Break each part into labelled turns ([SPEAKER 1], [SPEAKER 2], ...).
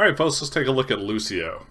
[SPEAKER 1] Alright folks, let's take a look at Lucio.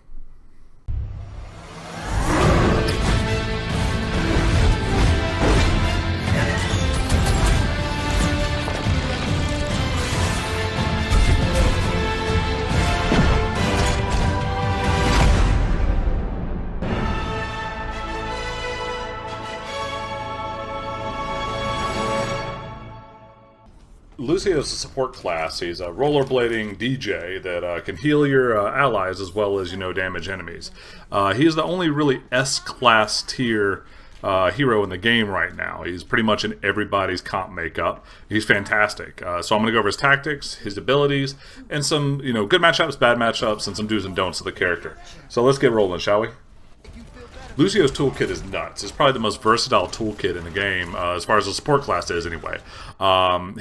[SPEAKER 1] Lucio is a support class. He's a rollerblading DJ that can heal your allies as well as, damage enemies. He is the only really S-class tier hero in the game right now. He's pretty much in everybody's comp makeup. He's fantastic. So I'm going to go over his tactics, his abilities, and some, good matchups, bad matchups, and some do's and don'ts of the character. So let's get rolling, shall we? Lucio's toolkit is nuts. It's probably the most versatile toolkit in the game, as far as the support class is anyway.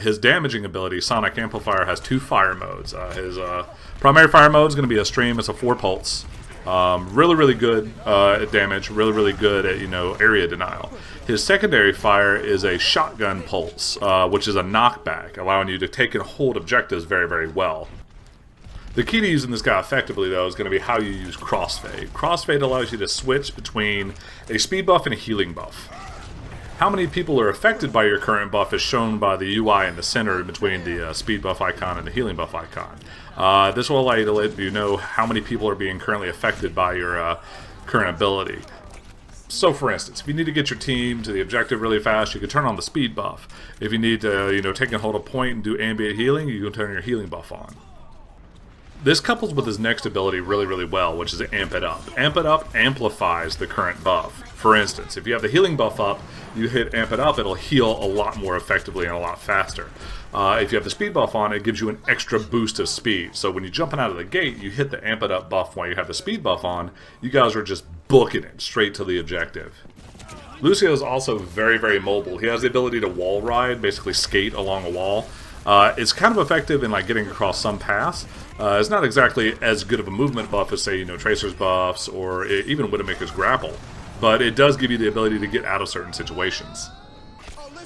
[SPEAKER 1] His damaging ability, Sonic Amplifier, has 2 fire modes. His primary fire mode is going to be a stream. It's a 4 pulse. Really good at damage, really good at, area denial. His secondary fire is a shotgun pulse, which is a knockback, allowing you to take and hold objectives very well. The key to using this guy effectively, though, is going to be how you use Crossfade. Crossfade allows you to switch between a speed buff and a healing buff. How many people are affected by your current buff is shown by the UI in the center between the speed buff icon and the healing buff icon. This will allow you to let you know how many people are being currently affected by your current ability. So, for instance, if you need to get your team to the objective really fast, you can turn on the speed buff. If you need to, take and hold a point and do ambient healing, you can turn your healing buff on. This couples with his next ability really well, which is Amp It Up. Amp It Up amplifies the current buff. For instance, if you have the healing buff up, you hit Amp It Up, it'll heal a lot more effectively and a lot faster. If you have the speed buff on, it gives you an extra boost of speed. So when you're jumping out of the gate, you hit the Amp It Up buff while you have the speed buff on, you guys are just booking it straight to the objective. Lucio is also very mobile. He has the ability to wall ride, basically skate along a wall. It's kind of effective in getting across some paths. It's not exactly as good of a movement buff as, say, Tracer's buffs or even Widowmaker's grapple, but it does give you the ability to get out of certain situations.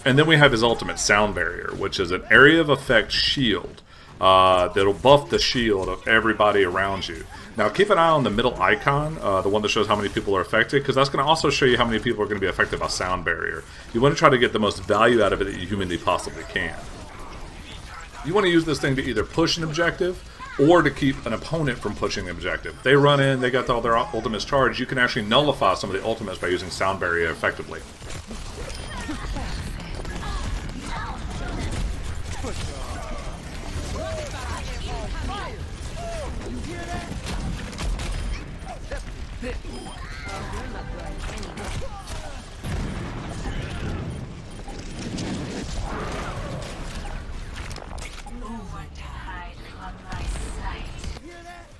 [SPEAKER 1] And then we have his ultimate, Sound Barrier, which is an area of effect shield that'll buff the shield of everybody around you. Now keep an eye on the middle icon, the one that shows how many people are affected, because that's going to also show you how many people are going to be affected by Sound Barrier. You want to try to get the most value out of it that you humanly possibly can. You want to use this thing to either push an objective or to keep an opponent from pushing the objective. They run in, they got all their ultimates charged, you can actually nullify some of the ultimates by using Sound Barrier effectively.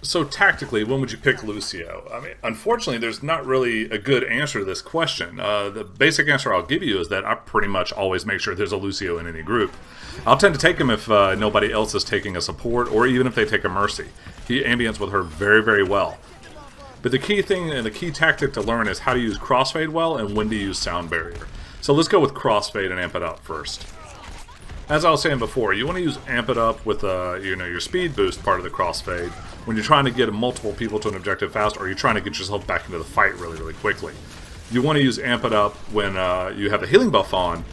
[SPEAKER 1] So tactically, when would you pick Lucio? I mean, unfortunately, there's not really a good answer to this question. The basic answer I'll give you is that I pretty much always make sure there's a Lucio in any group. I'll tend to take him if nobody else is taking a support, or even if they take a Mercy. He ambients with her very well. But the key thing and the key tactic to learn is how to use Crossfade well and when to use Sound Barrier. So let's go with Crossfade and Amp It Up first. As I was saying before, you want to use Amp It Up with your speed boost part of the Crossfade when you're trying to get multiple people to an objective fast, or you're trying to get yourself back into the fight really quickly. You want to use Amp It Up when you have the healing buff on,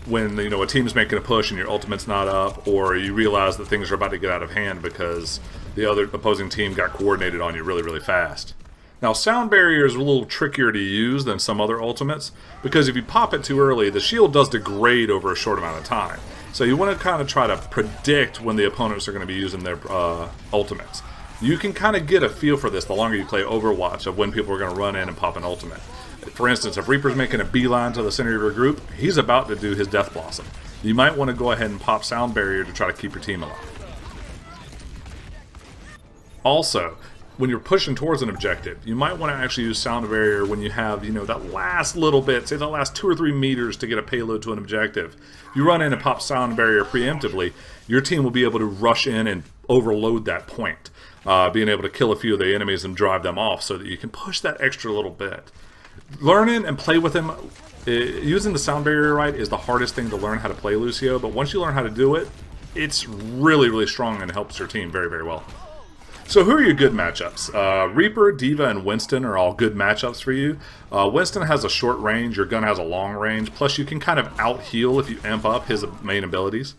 [SPEAKER 1] when a team is making a push and your ultimate's not up, or you realize that things are about to get out of hand because the other opposing team got coordinated on you really fast. Now, Sound Barrier is a little trickier to use than some other ultimates, because if you pop it too early, the shield does degrade over a short amount of time. So you want to kind of try to predict when the opponents are going to be using their ultimates. You can kind of get a feel for this the longer you play Overwatch, of when people are going to run in and pop an ultimate. For instance, if Reaper's making a beeline to the center of your group, he's about to do his Death Blossom. You might want to go ahead and pop Sound Barrier to try to keep your team alive. Also, when you're pushing towards an objective, you might want to actually use Sound Barrier when you have, that last little bit, say the last 2 or 3 meters to get a payload to an objective. If you run in and pop Sound Barrier preemptively, your team will be able to rush in and overload that point, being able to kill a few of the enemies and drive them off so that you can push that extra little bit. Learning and play with him, using the Sound Barrier right is the hardest thing to learn how to play Lucio, but once you learn how to do it, it's really strong and helps your team very well. So who are your good matchups? Reaper, D.Va, and Winston are all good matchups for you. Winston has a short range, your gun has a long range, plus you can kind of out-heal if you amp up his main abilities.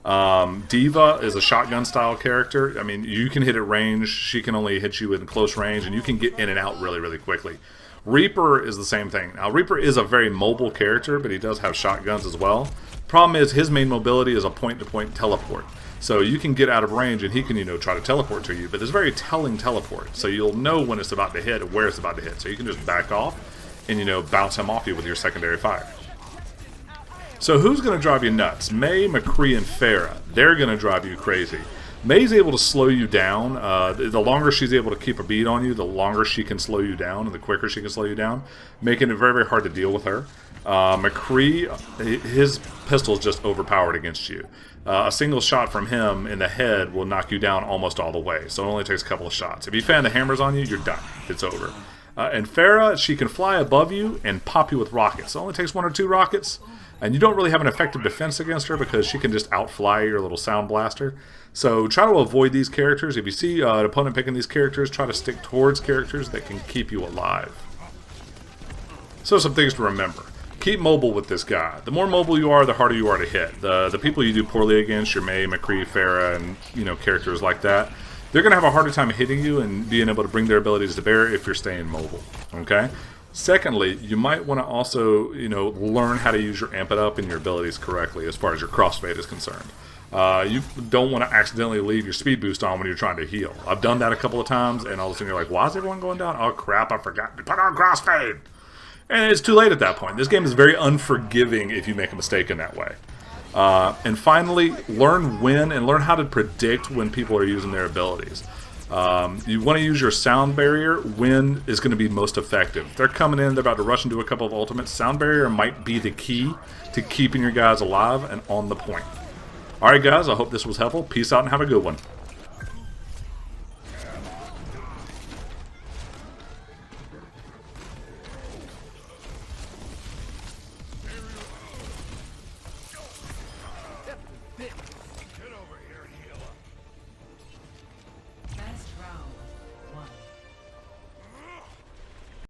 [SPEAKER 1] D.Va is a shotgun style character. I mean, you can hit at range, she can only hit you in close range, and you can get in and out really, really quickly. Reaper is the same thing. Now, Reaper is a very mobile character, but he does have shotguns as well. Problem is, his main mobility is a point-to-point teleport. So you can get out of range and he can, try to teleport to you, but there's very telling teleport. So you'll know when it's about to hit and where it's about to hit. So you can just back off and, bounce him off you with your secondary fire. So who's going to drive you nuts? Mei, McCree, and Pharah. They're going to drive you crazy. Mei's able to slow you down. The longer she's able to keep a beat on you, the longer she can slow you down and the quicker she can slow you down, making it very, very hard to deal with her. McCree, his pistol is just overpowered against you. A single shot from him in the head will knock you down almost all the way, so it only takes a couple of shots. If you fan the hammers on you, you're done. It's over. And Pharah, she can fly above you and pop you with rockets. It only takes 1 or 2 rockets, and you don't really have an effective defense against her because she can just outfly your little sound blaster. So try to avoid these characters. If you see an opponent picking these characters, try to stick towards characters that can keep you alive. So some things to remember. Keep mobile with this guy. The more mobile you are, the harder you are to hit. The people you do poorly against, your Mei, McCree, Pharah, and characters like that, they're going to have a harder time hitting you and being able to bring their abilities to bear if you're staying mobile. Okay? Secondly, you might want to also, learn how to use your amp it up and your abilities correctly as far as your crossfade is concerned. You don't want to accidentally leave your speed boost on when you're trying to heal. I've done that a couple of times, and all of a sudden you're like, why is everyone going down? Oh crap, I forgot to put on crossfade! And it's too late at that point. This game is very unforgiving if you make a mistake in that way. And finally, learn when and learn how to predict when people are using their abilities. You want to use your sound barrier when is going to be most effective. If they're coming in, they're about to rush into a couple of ultimates. Sound barrier might be the key to keeping your guys alive and on the point. Alright guys, I hope this was helpful. Peace out and have a good one.
[SPEAKER 2] Bit.